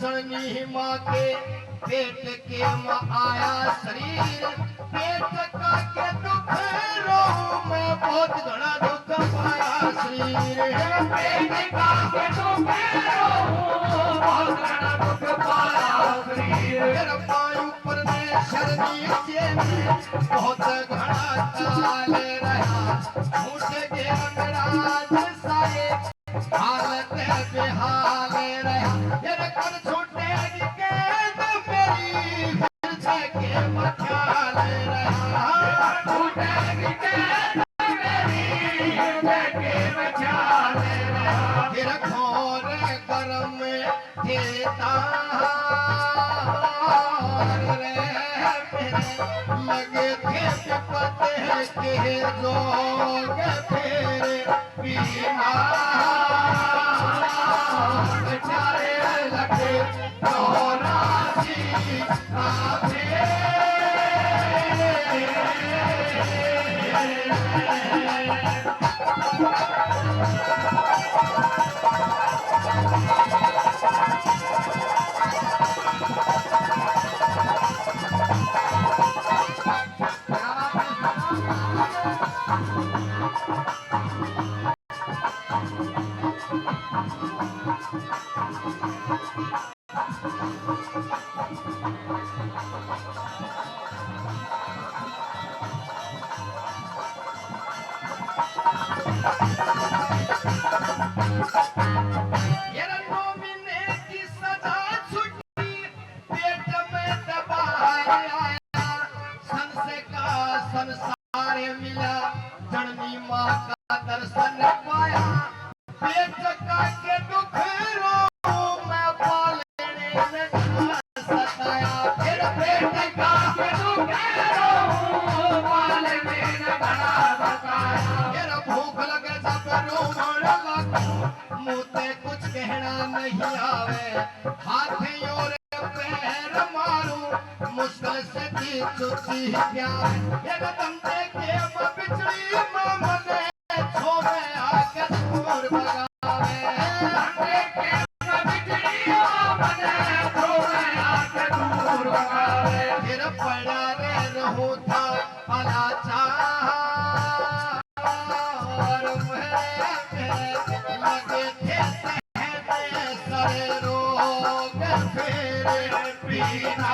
जननी माँ के पेट के में आया शरीर, पेट का के दुख रो मैं बहुत घना दुख पाया शरीर, पेट का के दुख रो बहुत घना दुख पाया शरीर, वायु परमेश्वर नीचे में बहुत घना चाल रहा, उठ के अंगराज सारे हालत बेहाल रहा, ये कर छूटे के मेरी फिर के मचाल रहा, छूटे के मेरी के मचाल रहा, फिर घोर गरम देता लगे थे विपत के जोग फिर पीना बेचारे लगे चौरासी संसार मिला जननी माँ का दर्शन पाया, पेट का के दुख रो मैं पालने में सताया, फिर पेट का के दुख रो पालने में सताया, फिर भूख लगे सब रोमण लगा, मुँह से कुछ कहना नहीं आवे, हाथ और पैर मारू मुश्किल से दी चुकी प्यार, ये कदम के बिछड़ी मने छोड़े आके दूर भगावे, के बिछड़ी मने छोड़े आके दूर भगावे, फिर पड़ा रे रहूं था अलाचार लगे थे सहते सरे रोग फिर पीना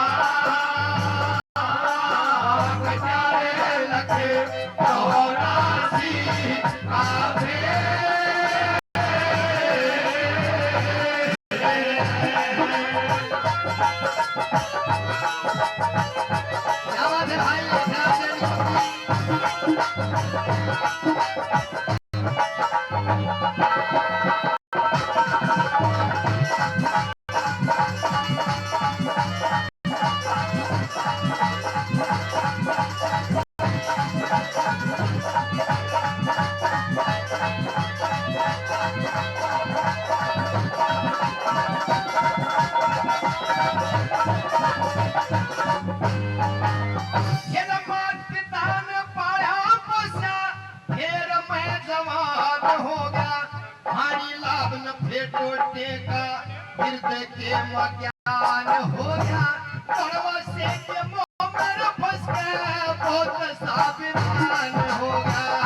हृदय के ज्ञान हो गया, से के मोह में फंस गया, बहुत सावधान हो गया,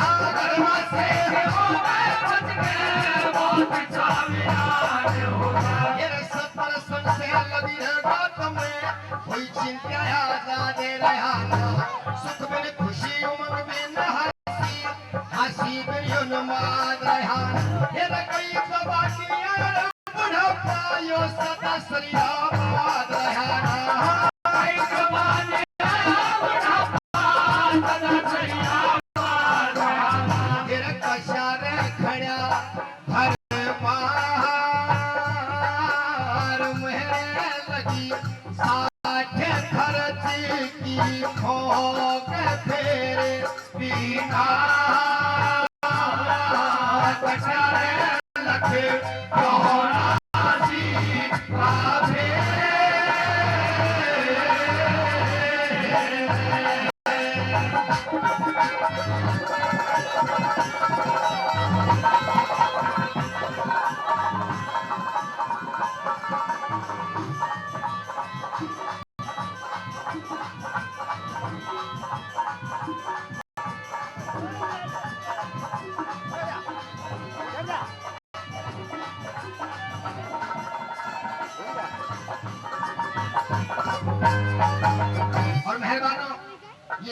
से के मोह में फंस गया, बहुत सावधान हो गया, ये सतर सन से लगी है बात में कोई चिंता जाने रहा, सुख में खुशी उमंग में हंसी हंसी में उन्माद रहा, ये कई सवालियां पायो सदा श्री राम रहा, फिर कशार खड़ा हर बार मुहे लगी 60 खर्च की खोग फिर पीना कशार लगे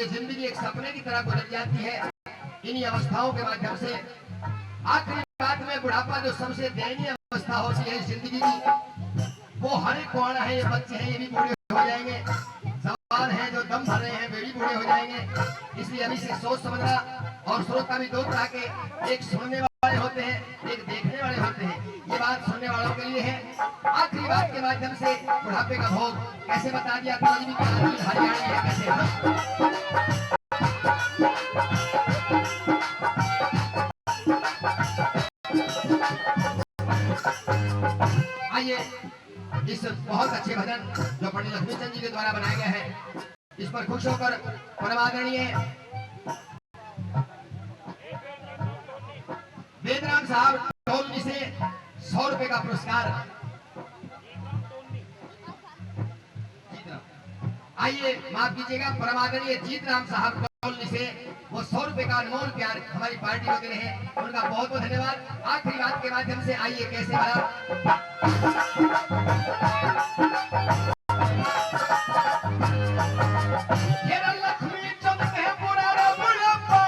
ये जिंदगी एक सपने की तरह गुजर जाती है। इन्हीं अवस्थाओं के माध्यम से आखिरी बात में बुढ़ापा जो सबसे दयनीय अवस्था होती है जिंदगी की, वो हर एक को आना है। ये बच्चे हैं, ये भी बूढ़े हो जाएंगे, जवान हैं जो दम भर रहे हैं, वे भी बूढ़े हो जाएंगे। इसलिए अभी से सोच समझना। और श्रोता भी दो तरह के, एक सुनने वाले होते हैं, एक देखने वाले होते हैं। ये बात सुनने वालों के लिए है। आखिरी बात के माध्यम से बुढ़ापे का भोग कैसे बता दिया, भी हरियाणी है कैसे। आइए इस बहुत अच्छे भजन जो पंडित लक्ष्मीचंद जी के द्वारा बनाया गया है, इस पर खुश होकर परम आदरणीय वेदराम साहब टोलनी से 100 रुपए का पुरस्कार। आइए माफ कीजिएगा, परम आदरणीय जीतराम साहब टोलनी से वो 100 रुपए का अनमोल प्यार हमारी पार्टी को दे रहे हैं, उनका बहुत बहुत धन्यवाद। आखिरी बात के माध्यम से आइए कैसे बना लक्ष्मी चंद के बुरा बुढ़ापा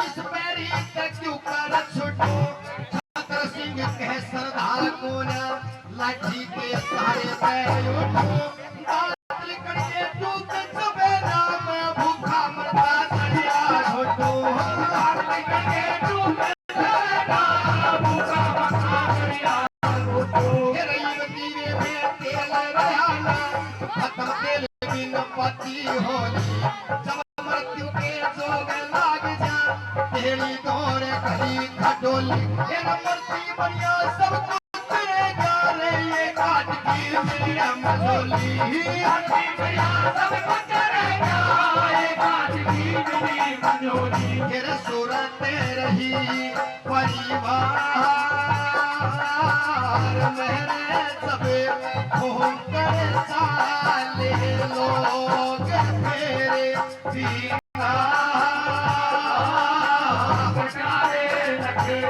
इस पैरी तक क्यों कर छुटो, छत्र सिंह कह सरदार को ना लाठी के सहारे पैर उठो, बात लिखड़ के टूट सवेरा में भूखा मरता तड़िया छोटो, बात लिखड़ के टूट सवेरा भूखा मरता तड़िया छोटो, हे रईवती में तेल रहना खत्म तेल बिन पति होली, जब मृत्यु के जोग लाग जा तेरी दौड़ कहीं खटोली, ये मूर्ति बढ़िया सब कुछ रहेगा रे ये काट की मेरा मझोली, मूर्ति बढ़िया सब कुछ रहेगा ये काट की मेरी मझोली, तेरे सूरत रही परिवार मेरे सबे घूम कर साले लोग तेरे पीना बचारे लगे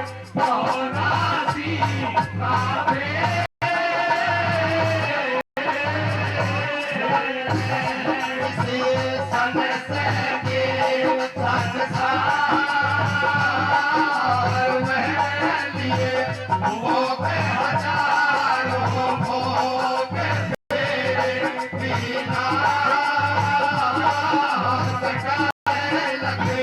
राजी काबे से सन सगे संसार में लिए वो हजारों भोग तेरे बिना लगे